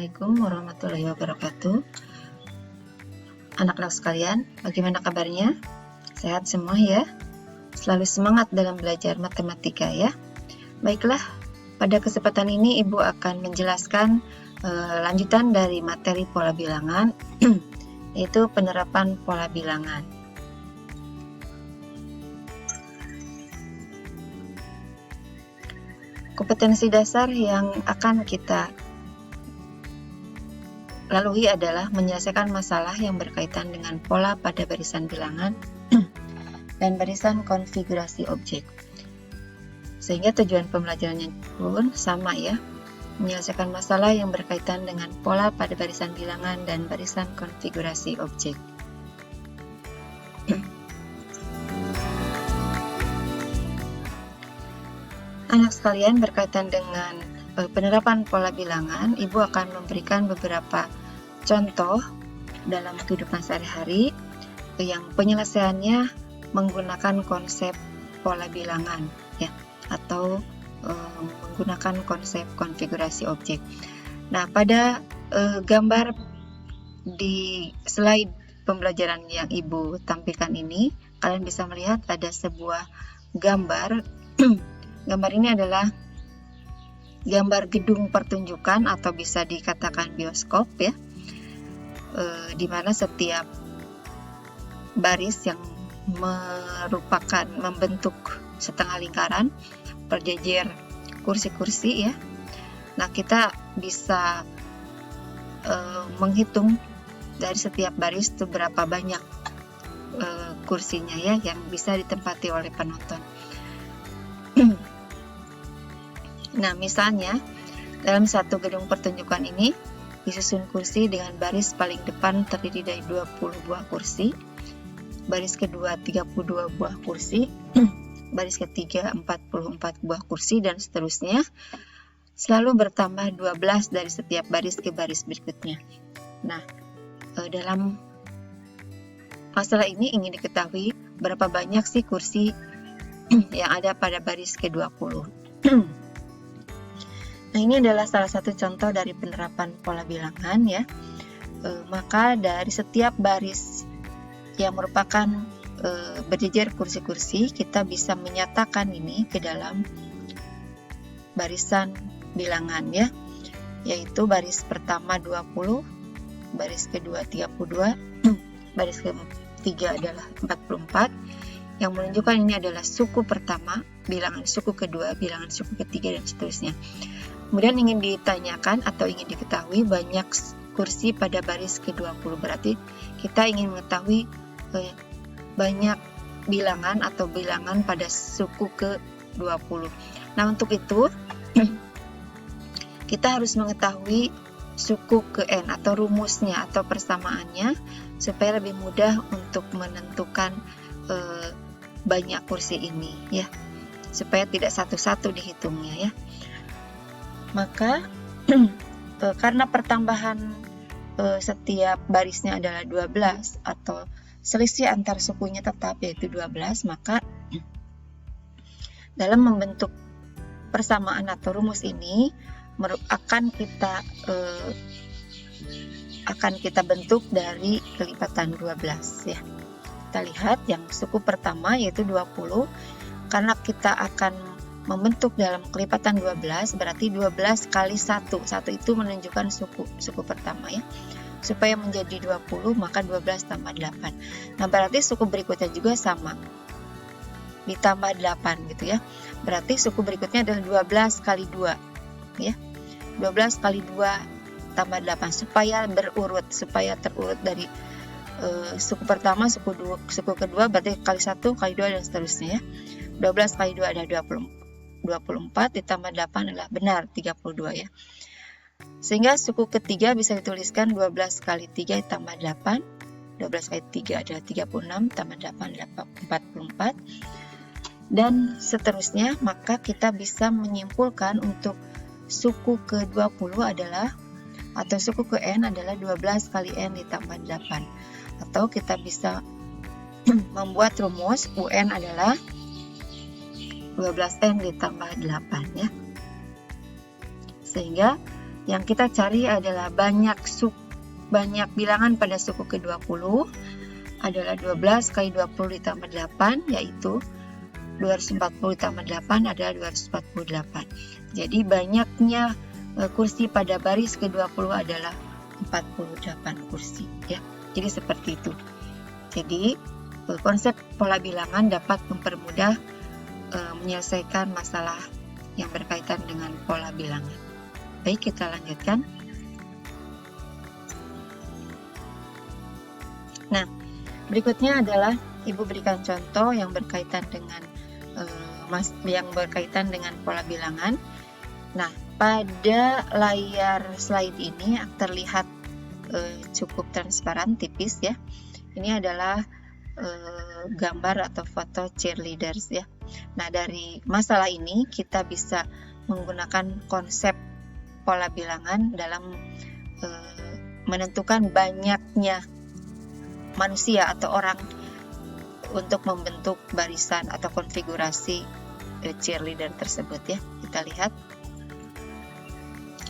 Assalamualaikum warahmatullahi wabarakatuh. Anak-anak sekalian, bagaimana kabarnya? Sehat semua ya? Selalu semangat dalam belajar matematika ya. Baiklah, pada kesempatan ini Ibu akan menjelaskan lanjutan dari materi pola bilangan, yaitu penerapan pola bilangan. Kompetensi dasar yang akan kita lalui adalah menyelesaikan masalah yang berkaitan dengan pola pada barisan bilangan dan barisan konfigurasi objek. Sehingga tujuan pembelajarannya pun sama ya, menyelesaikan masalah yang berkaitan dengan pola pada barisan bilangan dan barisan konfigurasi objek. Anak sekalian, berkaitan dengan penerapan pola bilangan, Ibu akan memberikan beberapa contoh dalam kehidupan sehari-hari yang penyelesaiannya menggunakan konsep pola bilangan ya, atau menggunakan konsep konfigurasi objek. Nah, pada gambar di slide pembelajaran yang Ibu tampilkan ini, kalian bisa melihat ada sebuah gambar. Gambar ini adalah gambar gedung pertunjukan atau bisa dikatakan bioskop ya, di mana setiap baris yang merupakan membentuk setengah lingkaran berjejer kursi-kursi ya. Nah, kita bisa menghitung dari setiap baris itu berapa banyak kursinya ya yang bisa ditempati oleh penonton. Nah, misalnya dalam satu gedung pertunjukan ini disusun kursi dengan baris paling depan terdiri dari 20 buah kursi, baris kedua 32 buah kursi, baris ketiga 44 buah kursi, dan seterusnya, selalu bertambah 12 dari setiap baris ke baris berikutnya. Nah, dalam masalah ini ingin diketahui berapa banyak sih kursi yang ada pada baris ke-20. Nah, ini adalah salah satu contoh dari penerapan pola bilangan ya. Maka dari setiap baris yang merupakan berjejer kursi-kursi, kita bisa menyatakan ini ke dalam barisan bilangan ya, yaitu baris pertama 20, baris kedua 32, baris ketiga adalah 44, yang menunjukkan ini adalah suku pertama, bilangan suku kedua, bilangan suku ketiga, dan seterusnya. Kemudian ingin ditanyakan atau ingin diketahui banyak kursi pada baris ke-20, berarti kita ingin mengetahui banyak bilangan atau bilangan pada suku ke-20. Nah, untuk itu kita harus mengetahui suku ke N atau rumusnya atau persamaannya supaya lebih mudah untuk menentukan banyak kursi ini ya, supaya tidak satu-satu dihitungnya ya. Maka karena pertambahan setiap barisnya adalah 12 atau selisih antar sukunya tetap yaitu 12, maka dalam membentuk persamaan atau rumus ini akan kita bentuk dari kelipatan 12 ya. Kita lihat yang suku pertama yaitu 20, karena kita akan membentuk dalam kelipatan 12, berarti 12 kali 1 itu menunjukkan suku pertama ya. Supaya menjadi 20, maka 12 tambah 8. Nah, berarti suku berikutnya juga sama, ditambah 8 gitu ya. Berarti suku berikutnya adalah 12 kali 2 ya. 12 kali 2 tambah 8 supaya berurut, supaya terurut dari suku pertama, suku kedua, berarti kali 1, kali 2, dan seterusnya ya. 12 kali 2 adalah 24, ditambah 8 adalah benar 32 ya. Sehingga suku ketiga bisa dituliskan 12 kali 3 ditambah 8. 12 kali 3 adalah 36, tambah 8 adalah 44. Dan seterusnya, maka kita bisa menyimpulkan untuk suku ke-20 adalah, atau suku ke N adalah 12 kali N ditambah 8. Atau kita bisa membuat rumus UN adalah 12N ditambah 8 ya. Sehingga yang kita cari adalah banyak bilangan pada suku ke-20 adalah 12 kali 20 ditambah 8, yaitu 240 ditambah 8 adalah 248. Jadi banyaknya kursi pada baris ke-20 adalah 48 kursi ya. Jadi seperti itu. Jadi konsep pola bilangan dapat mempermudah menyelesaikan masalah yang berkaitan dengan pola bilangan. Baik, kita lanjutkan. Nah, berikutnya adalah Ibu berikan contoh yang berkaitan dengan pola bilangan. Nah, pada layar slide ini terlihat cukup transparan, tipis ya. Ini adalah gambar atau foto cheerleaders ya. Nah, dari masalah ini kita bisa menggunakan konsep pola bilangan dalam menentukan banyaknya manusia atau orang untuk membentuk barisan atau konfigurasi cheerleader tersebut ya. Kita lihat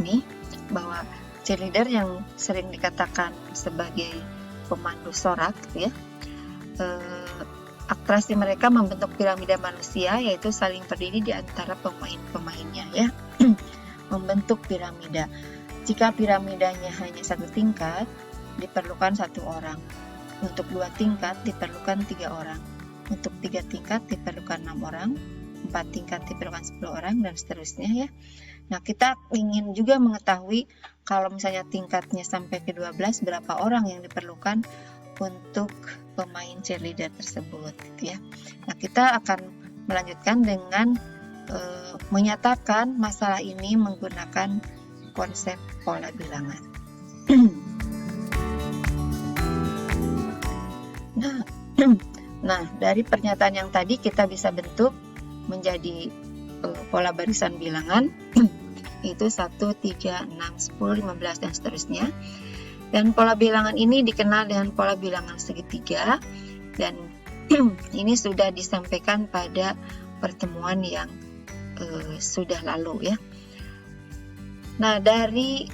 ini bahwa cheerleader yang sering dikatakan sebagai pemandu sorak ya, atraksi mereka membentuk piramida manusia, yaitu saling berdiri di antara pemain-pemainnya ya. Membentuk piramida. Jika piramidanya hanya satu tingkat, diperlukan 1 orang. Untuk 2 tingkat diperlukan 3 orang. Untuk 3 tingkat diperlukan 6 orang. 4 tingkat diperlukan 10 orang, dan seterusnya ya. Nah, kita ingin juga mengetahui kalau misalnya tingkatnya sampai ke 12, berapa orang yang diperlukan untuk pemain cheerleader tersebut gitu ya. Nah, kita akan melanjutkan dengan menyatakan masalah ini menggunakan konsep pola bilangan. Nah, dari pernyataan yang tadi kita bisa bentuk menjadi pola barisan bilangan itu 1, 3, 6, 10, 15 dan seterusnya. Dan pola bilangan ini dikenal dengan pola bilangan segitiga, dan ini sudah disampaikan pada pertemuan yang sudah lalu ya. Nah, dari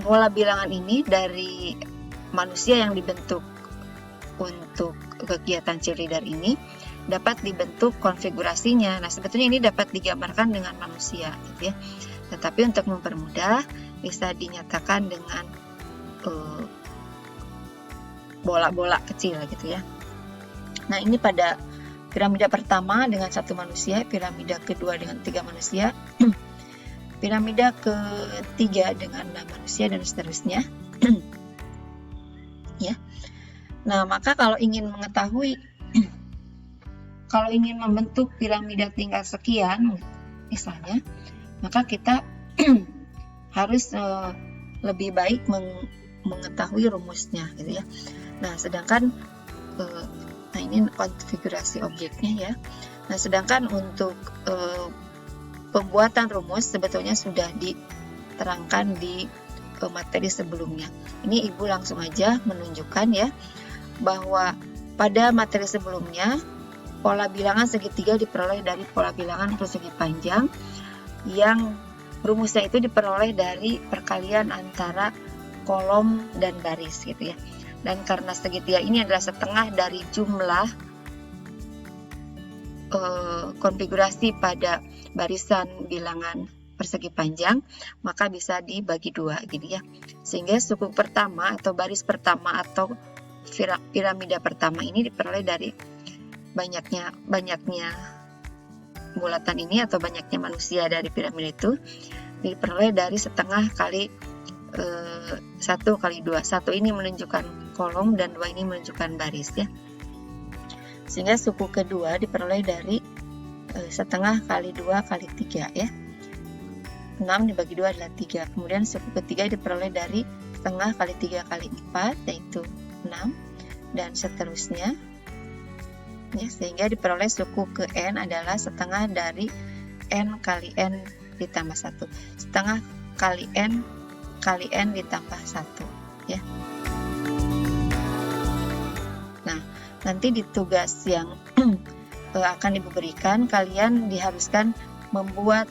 pola bilangan ini, dari manusia yang dibentuk untuk kegiatan cheerleader ini dapat dibentuk konfigurasinya. Nah, sebetulnya ini dapat digambarkan dengan manusia gitu ya. Tetapi untuk mempermudah bisa dinyatakan dengan bola-bola kecil gitu ya. Nah, ini pada piramida pertama dengan 1 manusia, piramida kedua dengan 3 manusia, piramida ketiga dengan 6 manusia dan seterusnya. Ya. Nah, maka kalau ingin membentuk piramida tingkat sekian misalnya, maka kita harus lebih baik mengetahui rumusnya gitu ya. Nah, sedangkan ini konfigurasi objeknya ya. Nah, sedangkan untuk pembuatan rumus sebetulnya sudah diterangkan di materi sebelumnya. Ini Ibu langsung aja menunjukkan ya, bahwa pada materi sebelumnya pola bilangan segitiga diperoleh dari pola bilangan persegi panjang, yang rumusnya itu diperoleh dari perkalian antara kolom dan baris gitu ya. Dan karena segitiga ini adalah setengah dari jumlah konfigurasi pada barisan bilangan persegi panjang, maka bisa dibagi 2 gitu ya. Sehingga suku pertama atau baris pertama atau piramida pertama ini diperoleh dari banyaknya bulatan ini atau banyaknya manusia dari piramida itu, diperoleh dari setengah kali 1 kali 2. 1 ini menunjukkan kolom dan 2 ini menunjukkan baris ya. Sehingga suku kedua diperoleh dari setengah kali 2 kali 3 ya. 6 dibagi 2 adalah 3. Kemudian suku ketiga diperoleh dari setengah kali 3 kali 4, yaitu 6, dan seterusnya ya, sehingga diperoleh suku ke n adalah setengah dari n kali n ditambah 1. Setengah kali n ditambah 1 ya. Nah, nanti di tugas yang akan Ibu berikan, kalian diharuskan membuat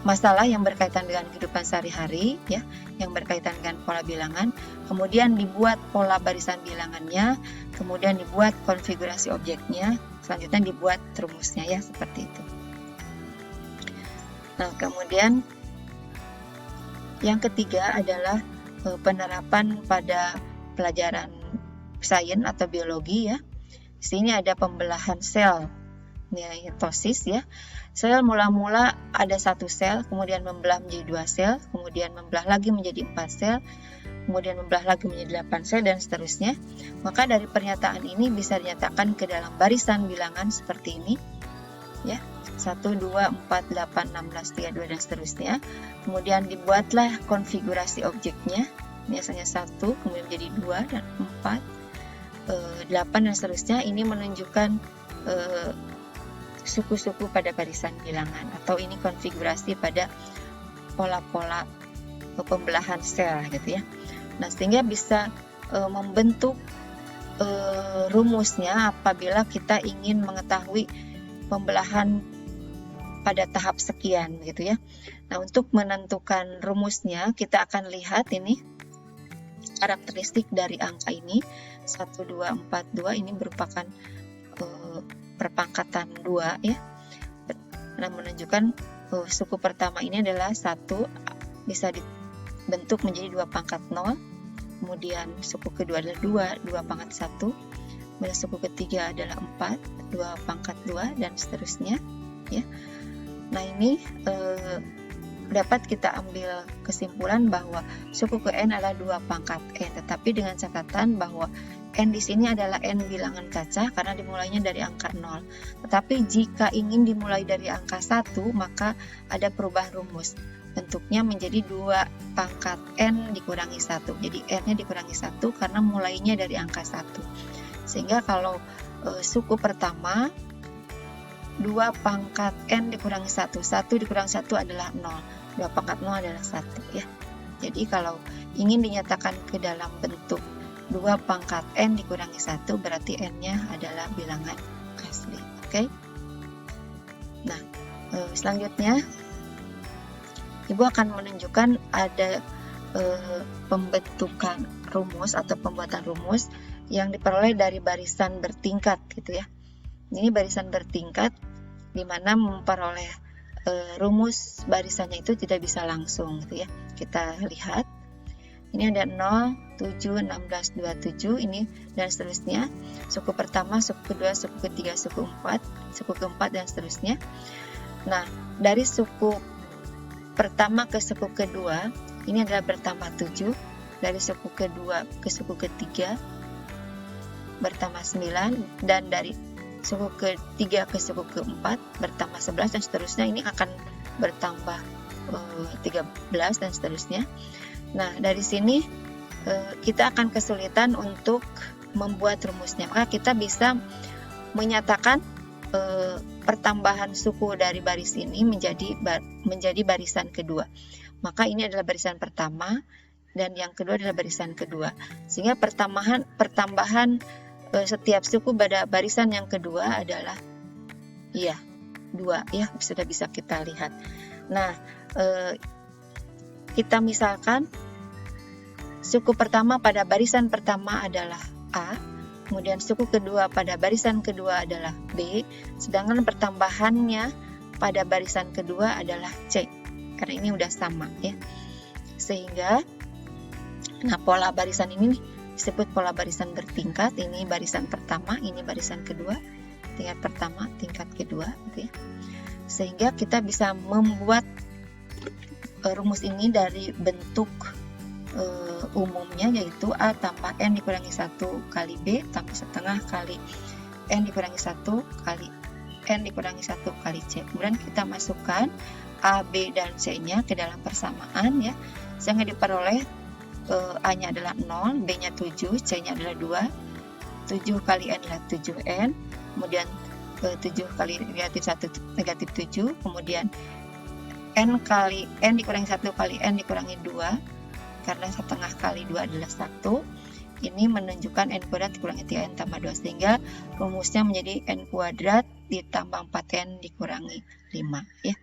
masalah yang berkaitan dengan kehidupan sehari-hari ya, yang berkaitan dengan pola bilangan, kemudian dibuat pola barisan bilangannya, kemudian dibuat konfigurasi objeknya, selanjutnya dibuat rumusnya ya, seperti itu. Nah, kemudian yang ketiga adalah penerapan pada pelajaran sains atau biologi ya. Di sini ada pembelahan sel, mitosis ya. Sel mula-mula ada satu sel, kemudian membelah menjadi 2 sel, kemudian membelah lagi menjadi 4 sel, kemudian membelah lagi menjadi 8 sel, dan seterusnya. Maka dari pernyataan ini bisa dinyatakan ke dalam barisan bilangan seperti ini ya, 1, 2, 4, 8, 16, 32, dan seterusnya. Kemudian dibuatlah konfigurasi objeknya, biasanya 1, kemudian menjadi 2 dan 4, 8, dan seterusnya. Ini menunjukkan suku-suku pada barisan bilangan, atau ini konfigurasi pada pola-pola pembelahan sel gitu ya. Nah, sehingga bisa membentuk rumusnya apabila kita ingin mengetahui pembelahan pada tahap sekian gitu ya. Nah, untuk menentukan rumusnya kita akan lihat ini karakteristik dari angka ini 1, 2, 4, 2 ini merupakan perpangkatan 2 ya. Nah, menunjukkan suku pertama ini adalah 1, bisa dibentuk menjadi 2 pangkat 0. Kemudian suku kedua adalah 2 pangkat 1. Kemudian suku ketiga adalah 4, 2 pangkat 2, dan seterusnya ya. Nah, ini dapat kita ambil kesimpulan bahwa suku ke n adalah 2 pangkat n, tetapi dengan catatan bahwa n di sini adalah n bilangan kaca karena dimulainya dari angka 0. Tetapi jika ingin dimulai dari angka 1, maka ada perubahan rumus. Bentuknya menjadi 2 pangkat n dikurangi 1. Jadi n-nya dikurangi 1 karena mulainya dari angka 1. Sehingga kalau suku pertama 2 pangkat n dikurangi 1. 1 dikurangi 1 adalah 0. 2 pangkat 0 adalah 1 ya. Jadi kalau ingin dinyatakan ke dalam bentuk 2 pangkat n dikurangi 1, berarti n-nya adalah bilangan asli. Oke. Nah, selanjutnya Ibu akan menunjukkan ada pembentukan rumus atau pembuatan rumus yang diperoleh dari barisan bertingkat gitu ya. Ini barisan bertingkat di mana memperoleh rumus barisannya itu tidak bisa langsung gitu ya. Kita lihat. Ini ada 0, 7, 16, 27, ini dan seterusnya. Suku pertama, suku kedua, suku ketiga, suku keempat, dan seterusnya. Nah, dari suku pertama ke suku kedua, ini adalah bertambah 7. Dari suku kedua ke suku ketiga, bertambah 9. Dan dari suku ketiga ke suku keempat, bertambah 11, dan seterusnya. Ini akan bertambah 13, dan seterusnya. Nah, dari sini kita akan kesulitan untuk membuat rumusnya. Maka kita bisa menyatakan pertambahan suku dari baris ini menjadi barisan kedua. Maka ini adalah barisan pertama dan yang kedua adalah barisan kedua. Sehingga pertambahan setiap suku pada barisan yang kedua adalah 2 ya, sudah bisa kita lihat. Nah, kita misalkan suku pertama pada barisan pertama adalah A, kemudian suku kedua pada barisan kedua adalah B, sedangkan pertambahannya pada barisan kedua adalah C, karena ini udah sama ya. Sehingga pola barisan ini disebut pola barisan bertingkat. Ini barisan pertama, ini barisan kedua, tingkat pertama, tingkat kedua gitu ya. Sehingga kita bisa membuat rumus ini dari bentuk umumnya, yaitu A tambah N dikurangi 1 kali B tambah setengah kali N dikurangi 1 kali N dikurangi 1 kali C. Kemudian kita masukkan A, B, dan C-nya ke dalam persamaan ya, sehingga diperoleh A-nya adalah 0, B-nya 7, C-nya adalah 2, 7 kali N adalah 7N, kemudian 7 kali negatif 1 negatif 7, kemudian N kali N dikurangi 1 kali N dikurangi 2, karena setengah kali 2 adalah 1. Ini menunjukkan N kuadrat dikurangi 3N tambah 2, sehingga rumusnya menjadi N kuadrat ditambah 4N dikurangi 5 ya.